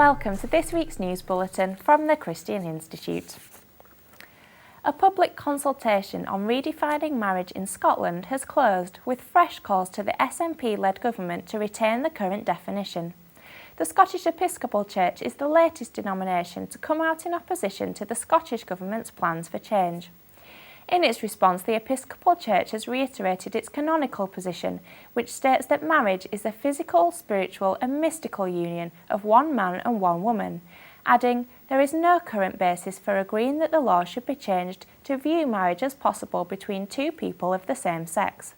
welcome to this week's news bulletin from the Christian Institute. A public consultation on redefining marriage in Scotland has closed, with fresh calls to the SNP-led government to retain the current definition. The Scottish Episcopal Church is the latest denomination to come out in opposition to the Scottish Government's plans for change. In its response, the Episcopal Church has reiterated its canonical position, which states that marriage is a physical, spiritual and mystical union of one man and one woman, adding, "There is no current basis for agreeing that the law should be changed to view marriage as possible between two people of the same sex."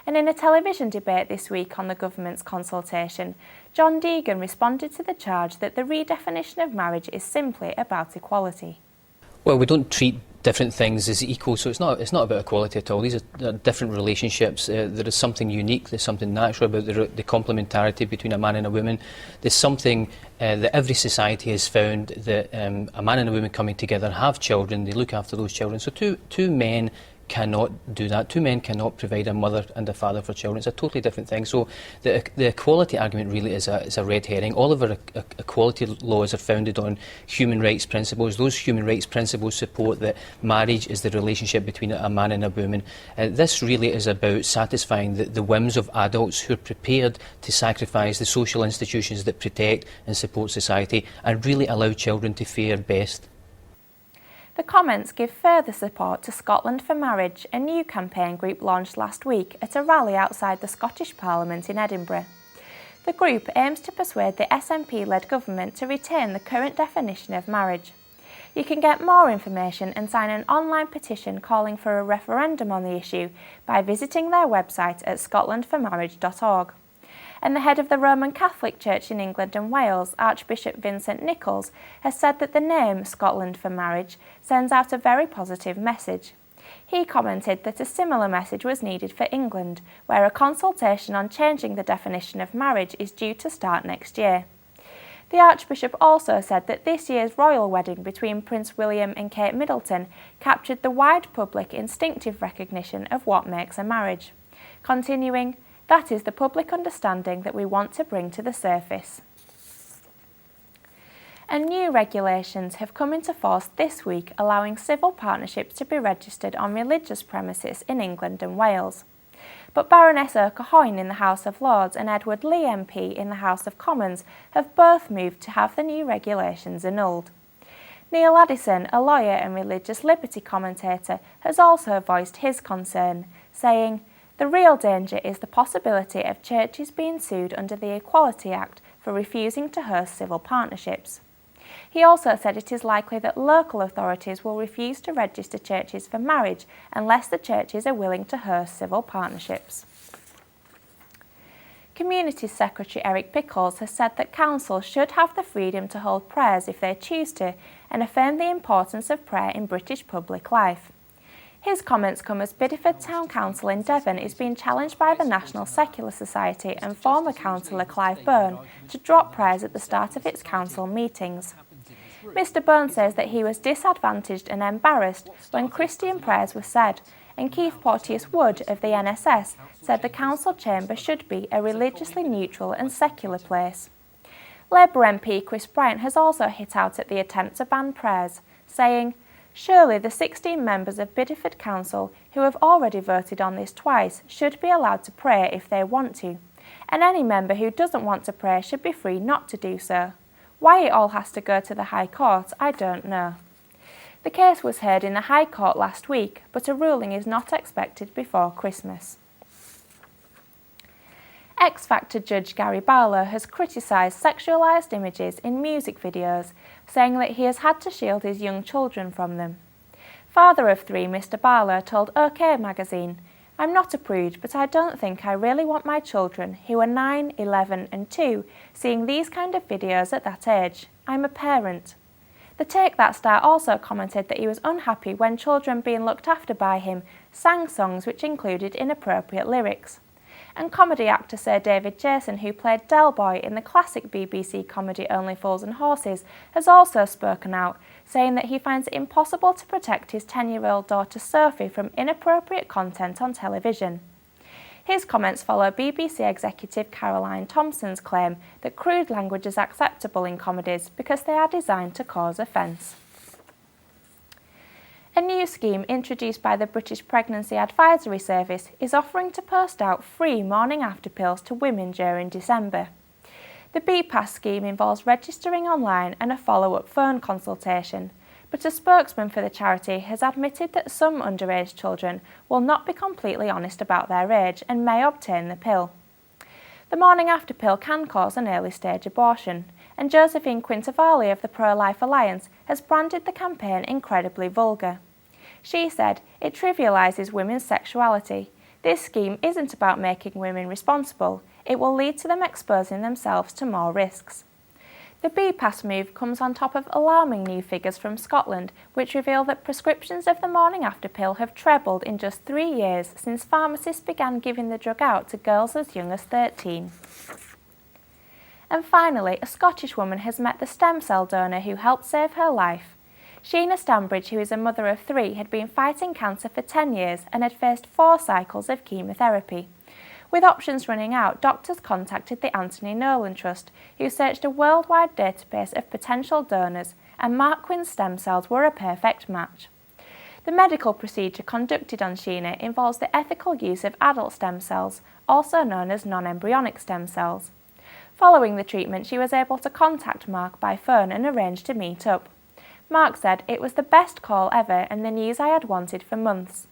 And in a television debate this week on the government's consultation, John Deegan responded to the charge that the redefinition of marriage is simply about equality. Well, we don't treat different things as equal, so it's not about equality at all. These are different relationships. There is something unique, there's something natural about the complementarity between a man and a woman. There's something that every society has found, that a man and a woman coming together have children, they look after those children. So two men cannot do that. Two men cannot provide a mother and a father for children. It's a totally different thing. So the equality argument really is a red herring. All of our equality laws are founded on human rights principles. Those human rights principles support that marriage is the relationship between a man and a woman. This really is about satisfying the whims of adults who are prepared to sacrifice the social institutions that protect and support society and really allow children to fare best. The comments give further support to Scotland for Marriage, a new campaign group launched last week at a rally outside the Scottish Parliament in Edinburgh. The group aims to persuade the SNP-led government to retain the current definition of marriage. You can get more information and sign an online petition calling for a referendum on the issue by visiting their website at scotlandformarriage.org. And the head of the Roman Catholic Church in England and Wales, Archbishop Vincent Nichols, has said that the name Scotland for Marriage sends out a very positive message. He commented that a similar message was needed for England, where a consultation on changing the definition of marriage is due to start next year. The Archbishop also said that this year's royal wedding between Prince William and Kate Middleton captured the wide public instinctive recognition of what makes a marriage, continuing, "That is the public understanding that we want to bring to the surface." And new regulations have come into force this week, allowing civil partnerships to be registered on religious premises in England and Wales. But Baroness O'Cahoyne in the House of Lords and Edward Lee MP in the House of Commons have both moved to have the new regulations annulled. Neil Addison, a lawyer and religious liberty commentator, has also voiced his concern, saying, "The real danger is the possibility of churches being sued under the Equality Act for refusing to host civil partnerships." He also said it is likely that local authorities will refuse to register churches for marriage unless the churches are willing to host civil partnerships. Communities Secretary Eric Pickles has said that councils should have the freedom to hold prayers if they choose to, and affirmed the importance of prayer in British public life. His comments come as Bideford Town Council in Devon is being challenged by the National Secular Society and former councillor Clive Byrne to drop prayers at the start of its council meetings. Mr Byrne says that he was disadvantaged and embarrassed when Christian prayers were said, and Keith Porteous-Wood of the NSS said the council chamber should be a religiously neutral and secular place. Labour MP Chris Bryant has also hit out at the attempt to ban prayers, saying, "Surely the 16 members of Bideford Council who have already voted on this twice should be allowed to pray if they want to, and any member who doesn't want to pray should be free not to do so. Why it all has to go to the High Court, I don't know." The case was heard in the High Court last week, but a ruling is not expected before Christmas. X Factor judge Gary Barlow has criticised sexualised images in music videos, saying that he has had to shield his young children from them. Father of three, Mr Barlow told OK magazine, "I'm not a prude, but I don't think I really want my children, who are 9, 11 and 2, seeing these kind of videos at that age. I'm a parent." The Take That star also commented that he was unhappy when children being looked after by him sang songs which included inappropriate lyrics. And comedy actor Sir David Jason, who played Del Boy in the classic BBC comedy Only Fools and Horses, has also spoken out, saying that he finds it impossible to protect his 10-year-old daughter Sophie from inappropriate content on television. His comments follow BBC executive Caroline Thompson's claim that crude language is acceptable in comedies because they are designed to cause offence. A new scheme introduced by the British Pregnancy Advisory Service is offering to post out free morning after pills to women during December. The BPAS scheme involves registering online and a follow-up phone consultation, but a spokesman for the charity has admitted that some underage children will not be completely honest about their age and may obtain the pill. The morning after pill can cause an early stage abortion, and Josephine Quintavalli of the Pro-Life Alliance has branded the campaign incredibly vulgar. She said, "It trivialises women's sexuality. This scheme isn't about making women responsible. It will lead to them exposing themselves to more risks." The BPAS move comes on top of alarming new figures from Scotland, which reveal that prescriptions of the morning after pill have trebled in just 3 years since pharmacists began giving the drug out to girls as young as 13. And finally, a Scottish woman has met the stem cell donor who helped save her life. Sheena Stambridge, who is a mother of 3, had been fighting cancer for 10 years and had faced 4 cycles of chemotherapy. With options running out, doctors contacted the Anthony Nolan Trust, who searched a worldwide database of potential donors, and Mark Quinn's stem cells were a perfect match. The medical procedure conducted on Sheena involves the ethical use of adult stem cells, also known as non-embryonic stem cells. Following the treatment, she was able to contact Mark by phone and arrange to meet up. Mark said, "It was the best call ever and the news I had wanted for months."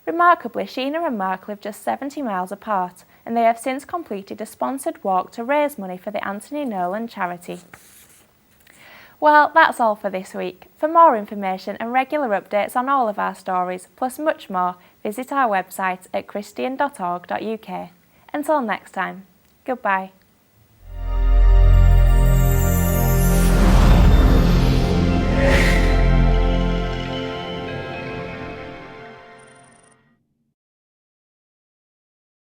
Remarkably, Sheena and Mark live just 70 miles apart, and they have since completed a sponsored walk to raise money for the Anthony Nolan charity. Well, that's all for this week. For more information and regular updates on all of our stories, plus much more, visit our website at christian.org.uk. Until next time, goodbye.